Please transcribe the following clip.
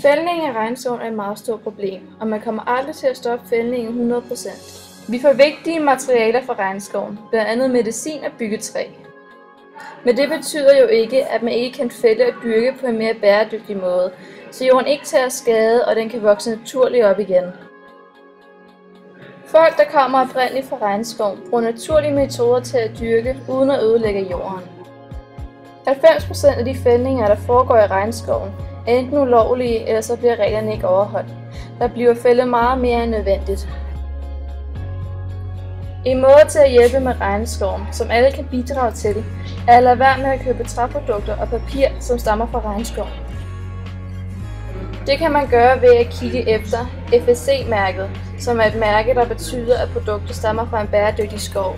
Fældning af regnskoven er et meget stort problem, og man kommer aldrig til at stoppe fældningen 100%. Vi får vigtige materialer fra regnskoven, blandt andet medicin og byggetræ. Men det betyder jo ikke, at man ikke kan fælde og dyrke på en mere bæredygtig måde, så jorden ikke tager skade, og den kan vokse naturligt op igen. Folk, der kommer oprindeligt fra regnskoven, bruger naturlige metoder til at dyrke, uden at ødelægge jorden. 90% af de fældninger, der foregår i regnskoven, er enten ulovlige, eller så bliver reglerne ikke overholdt. Der bliver fældet meget mere end nødvendigt. En måde til at hjælpe med regnskoven, som alle kan bidrage til, er at lade være med at købe træprodukter og papir, som stammer fra regnskoven. Det kan man gøre ved at kigge efter FSC-mærket, som er et mærke, der betyder, at produktet stammer fra en bæredygtig skov.